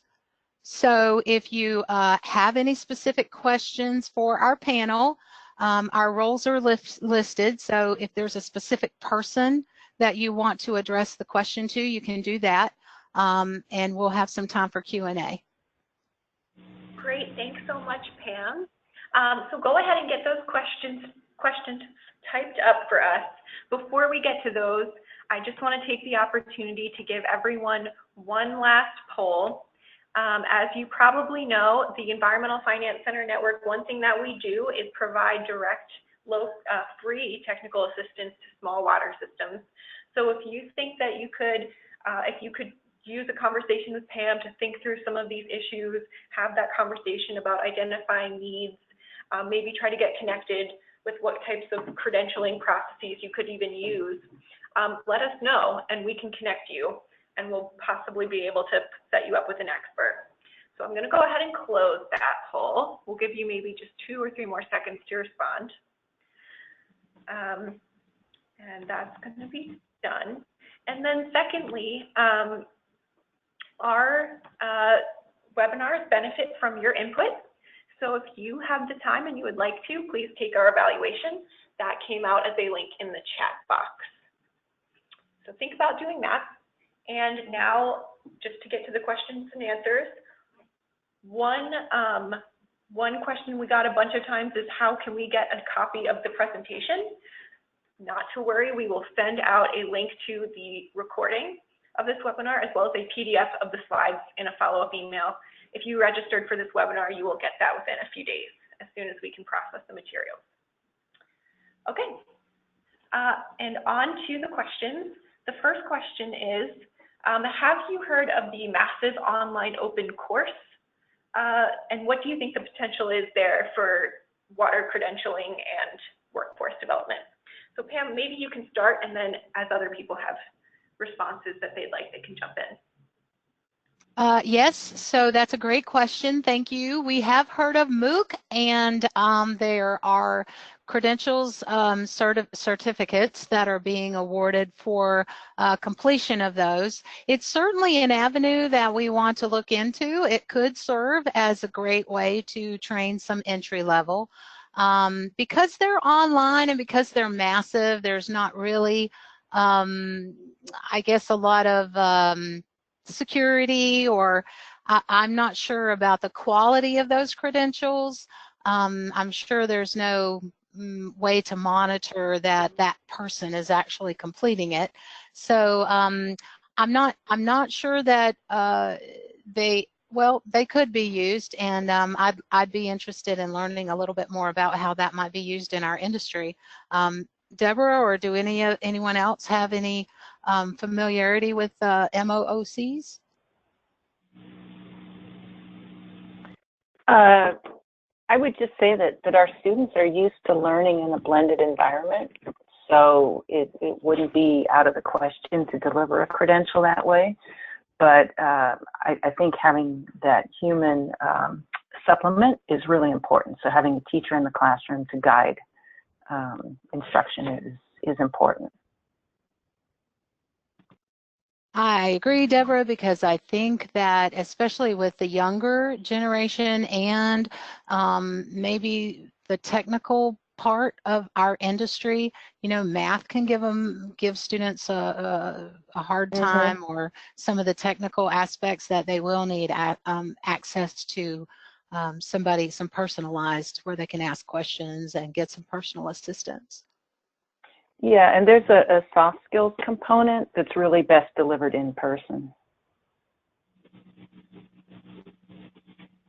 So if you have any specific questions for our panel, our roles are listed. So if there's a specific person that you want to address the question to, you can do that, and we'll have some time for Q&A.
Great, thanks so much, Pam. So go ahead and get those questions typed up for us. Before we get to those, I just want to take the opportunity to give everyone one last poll. As you probably know, the Environmental Finance Center Network, one thing that we do is provide direct, free technical assistance to small water systems. So if you think that you could use a conversation with Pam to think through some of these issues, have that conversation about identifying needs, maybe try to get connected with what types of credentialing processes you could even use, let us know and we can connect you, and we'll possibly be able to set you up with an expert. So I'm going to go ahead and close that poll. We'll give you maybe just 2 or 3 more seconds to respond. And that's going to be done. And then secondly, our webinars benefit from your input. So if you have the time and you would like to, please take our evaluation. That came out as a link in the chat box. So think about doing that. And now, just to get to the questions and answers, one question we got a bunch of times is, how can we get a copy of the presentation? not to worry. We will send out a link to the recording of this webinar as well as a PDF of the slides in a follow-up email. If you registered for this webinar, you will get that within a few days as soon as we can process the materials. Okay, and on to the questions. The first question is, have you heard of the massive online open course? And what do you think the potential is there for water credentialing and workforce development? So Pam, maybe you can start, and then as other people have responses that they'd like, they can jump in.
Yes, so that's a great question. Thank you. We have heard of MOOC, and there are credentials, certificates that are being awarded for completion of those. It's certainly an avenue that we want to look into. It could serve as a great way to train some entry level. Because they're online and because they're massive, there's not really, I guess, a lot of security, or I'm not sure about the quality of those credentials. I'm sure there's no way to monitor that that person is actually completing it. So I'm not sure that they could be used, and I'd be interested in learning a little bit more about how that might be used in our industry. Deborah, or do anyone else have any familiarity with MOOCs?
I would just say that our students are used to learning in a blended environment, so it wouldn't be out of the question to deliver a credential that way. But I think having that human supplement is really important. So having a teacher in the classroom to guide instruction is important.
I agree, Deborah, because I think that especially with the younger generation and maybe the technical part of our industry, you know, math can give students a hard time, or some of the technical aspects that they will need access to some personalized, where they can ask questions and get some personal assistance.
Yeah, and there's a soft skills component that's really best delivered in person.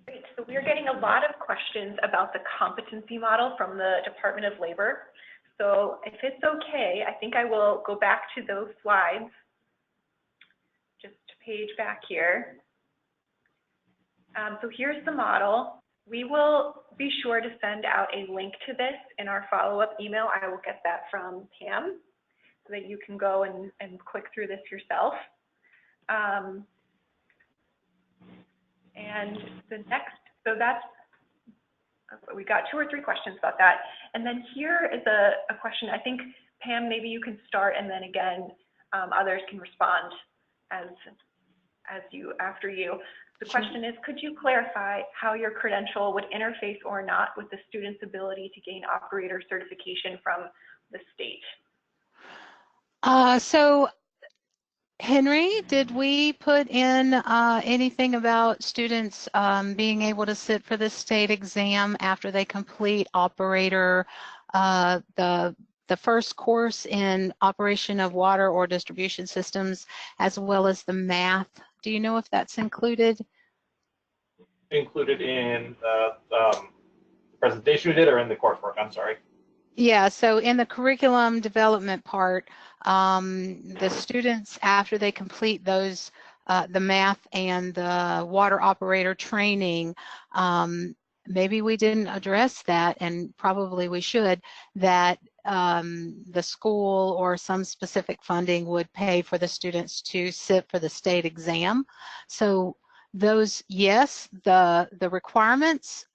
Great. So we're getting a lot of questions about the competency model from the Department of Labor. So if it's okay, I think I will go back to those slides. Just a page back here. So here's the model. We will be sure to send out a link to this in our follow-up email. I will get that from Pam so that you can go and click through this yourself. And the next, so that's, we got 2 or 3 questions about that. And then here is a question. I think, Pam, maybe you can start, and then again, others can respond after you. The question is, could you clarify how your credential would interface or not with the student's ability to gain operator certification from the state?
So Henry, did we put in anything about students being able to sit for the state exam after they complete operator, the first course in operation of water or distribution systems, as well as the math? Do you know if that's included?
Included in the presentation we did, or in the coursework? I'm sorry.
Yeah, so in the curriculum development part, the students, after they complete those, the math and the water operator training, maybe we didn't address that, and probably we should, that the school or some specific funding would pay for the students to sit for the state exam. So those, yes, the requirements,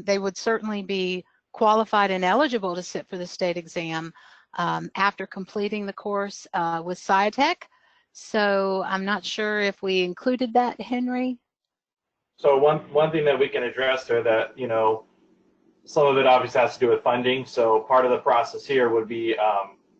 they would certainly be qualified and eligible to sit for the state exam after completing the course with SIA Tech. So I'm not sure if we included that, Henry.
So one thing that we can address there, that, you know, some of it obviously has to do with funding. So part of the process here would be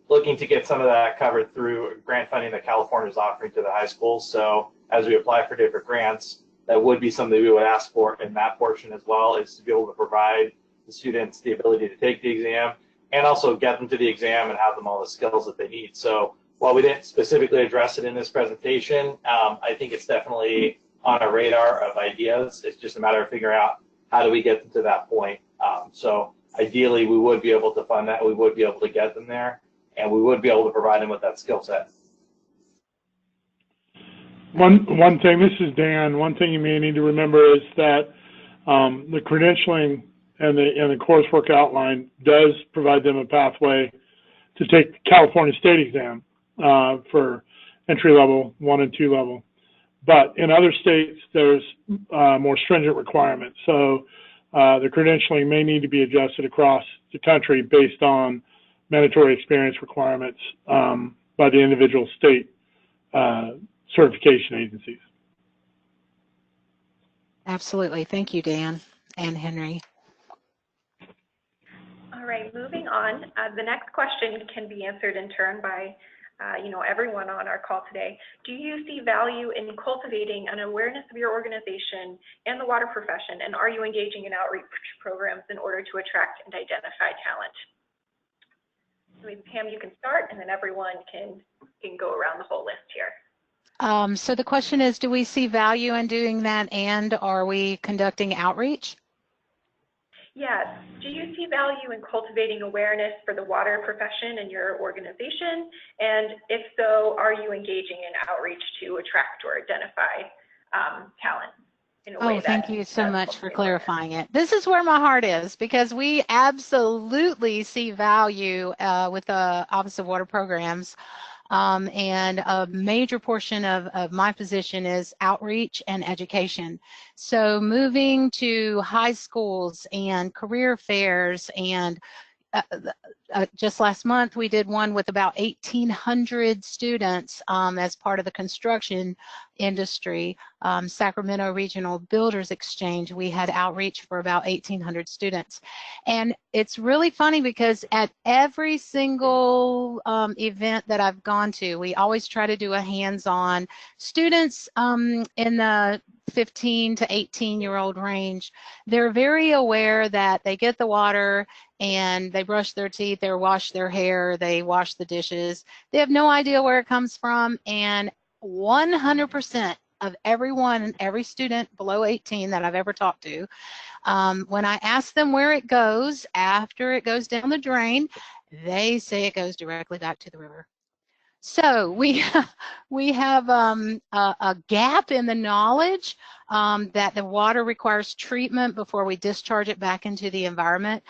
looking to get some of that covered through grant funding that California is offering to the high schools. So as we apply for different grants, that would be something we would ask for in that portion as well, is to be able to provide the students the ability to take the exam. and also get them to the exam and have them all the skills that they need. So while we didn't specifically address it in this presentation, I think it's definitely on our radar of ideas. It's just a matter of figuring out how do we get them to that point. So ideally, we would be able to fund that. We would be able to get them there, and we would be able to provide them with that skill set.
One thing, this is Dan, one thing you may need to remember is that the credentialing and the coursework outline does provide them a pathway to take the California state exam for entry level, 1 and 2 level. But in other states, there's more stringent requirements. So the credentialing may need to be adjusted across the country based on mandatory experience requirements by the individual state certification agencies.
Absolutely. Thank you, Dan and Henry.
All right, moving on. The next question can be answered in turn by everyone on our call today. Do you see value in cultivating an awareness of your organization and the water profession, and are you engaging in outreach programs in order to attract and identify talent? So maybe Pam, you can start, and then everyone can go around the whole list here.
So the question is, do we see value in doing that, and are we conducting outreach?
Yes. Do you see value in cultivating awareness for the water profession in your organization? And if so, are you engaging in outreach to attract or identify talent in a way that...
Thank you so much for clarifying it. This is where my heart is, because we absolutely see value with the Office of Water Programs. And a major portion of my position is outreach and education. So moving to high schools and career fairs, and just last month we did one with about 1,800 students as part of the construction industry, Sacramento Regional Builders Exchange. We had outreach for about 1,800 students. And it's really funny because at every single event that I've gone to, we always try to do a hands-on. Students in the 15 to 18-year-old range, they're very aware that they get the water and they brush their teeth, they wash their hair, they wash the dishes. They have no idea where it comes from, and 100% of everyone, every student below 18 that I've ever talked to, when I ask them where it goes after it goes down the drain, they say it goes directly back to the river. So we have a gap in the knowledge that the water requires treatment before we discharge it back into the environment.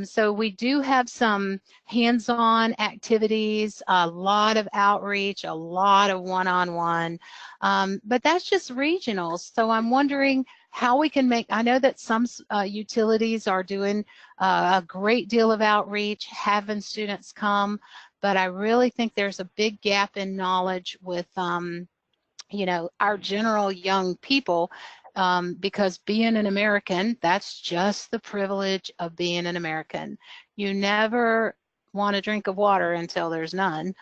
So we do have some hands-on activities, a lot of outreach, a lot of one-on-one, but that's just regional. So I'm wondering how we can make, I know that some utilities are doing a great deal of outreach, having students come, but I really think there's a big gap in knowledge with, our general young people, because being an American, that's just the privilege of being an American. You never want a drink of water until there's none.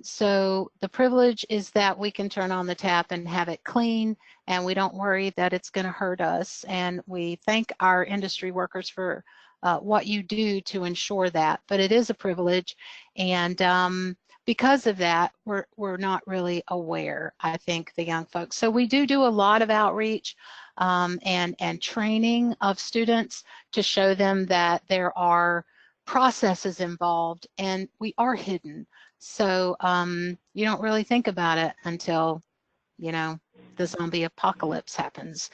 So the privilege is that we can turn on the tap and have it clean, and we don't worry that it's going to hurt us. And we thank our industry workers for what you do to ensure that. But it is a privilege, and because of that, we're not really aware, I think, the young folks. So we do a lot of outreach and training of students to show them that there are processes involved, and we are hidden. So you don't really think about it until, the zombie apocalypse happens.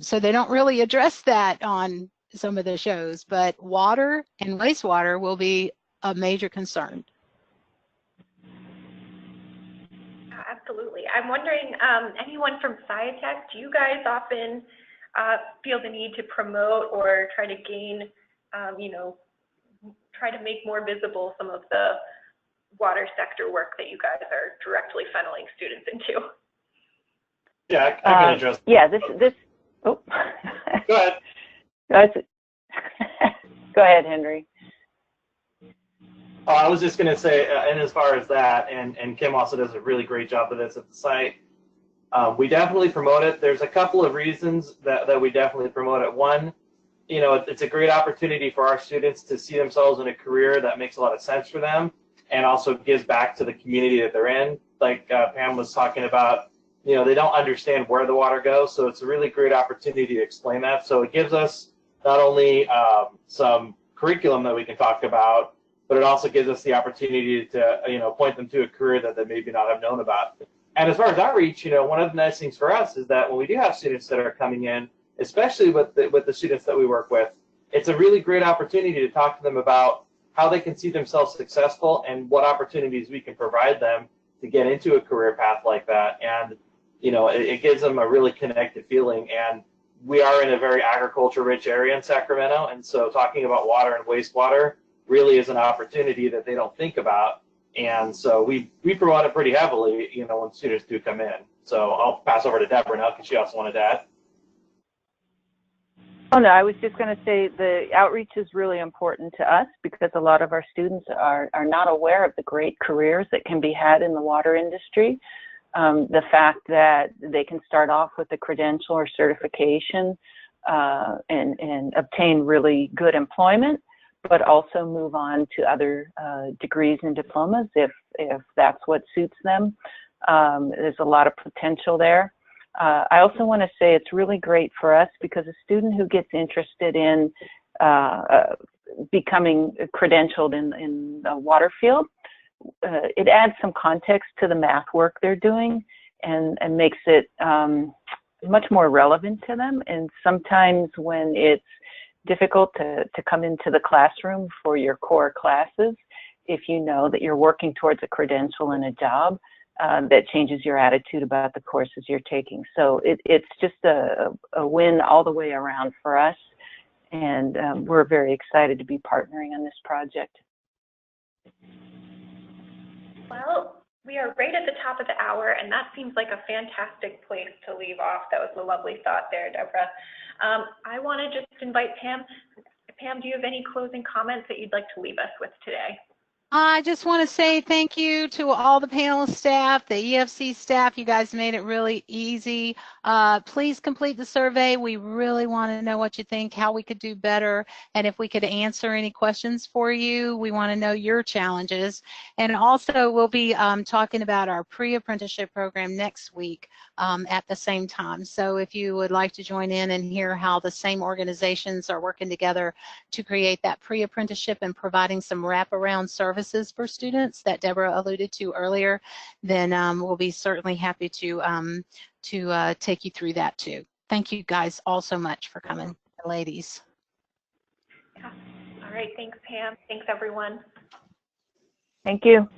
So they don't really address that on some of the shows, but water and wastewater will be a major concern.
Absolutely. I'm wondering, anyone from SIA Tech, do you guys often feel the need to promote or try to gain, try to make more visible some of the water sector work that you guys are directly funneling students into?
Yeah, I can address.
Yeah, oh.
Go ahead.
Go ahead, Henry.
Oh, I was just going to say, and as far as that, and Kim also does a really great job of this at the site, we definitely promote it. There's a couple of reasons that we definitely promote it. One, you know, it's a great opportunity for our students to see themselves in a career that makes a lot of sense for them and also gives back to the community that they're in. Like Pam was talking about, you know, they don't understand where the water goes, so it's a really great opportunity to explain that. So it gives us not only some curriculum that we can talk about, but it also gives us the opportunity to, you know, point them to a career that they maybe not have known about. And as far as outreach, you know, one of the nice things for us is that when we do have students that are coming in, especially with the students that we work with, it's a really great opportunity to talk to them about how they can see themselves successful and what opportunities we can provide them to get into a career path like that. And, you know, it gives them a really connected feeling. And we are in a very agriculture-rich area in Sacramento, and so talking about water and wastewater really is an opportunity that they don't think about. And so we promote it pretty heavily, you know, when students do come in. So I'll pass over to Deborah now because she also wanted to add.
Oh, no, I was just going to say the outreach is really important to us because a lot of our students are not aware of the great careers that can be had in the water industry. The fact that they can start off with a credential or certification and obtain really good employment, but also move on to other degrees and diplomas if that's what suits them. There's a lot of potential there. I also want to say it's really great for us because a student who gets interested in becoming credentialed in the water field, it adds some context to the math work they're doing and makes it much more relevant to them. And sometimes when it's difficult to come into the classroom for your core classes, if you know that you're working towards a credential and a job, that changes your attitude about the courses you're taking. So it's just a win all the way around for us, and we're very excited to be partnering on this project.
Well, we are right at the top of the hour, and that seems like a fantastic place to leave off. That was a lovely thought there, Deborah. I want to just invite Pam. Pam, do you have any closing comments that you'd like to leave us with today?
I just want to say thank you to all the panel staff, the EFC staff. You guys made it really easy. Please complete the survey. We really want to know what you think, how we could do better, and if we could answer any questions for you. We want to know your challenges. And also, we'll be talking about our pre-apprenticeship program next week at the same time. So if you would like to join in and hear how the same organizations are working together to create that pre-apprenticeship and providing some wraparound services for students that Deborah alluded to earlier, then we'll be certainly happy to take you through that too. Thank you guys all so much for coming, ladies.
Yeah. All right, thanks Pam. Thanks everyone.
Thank you.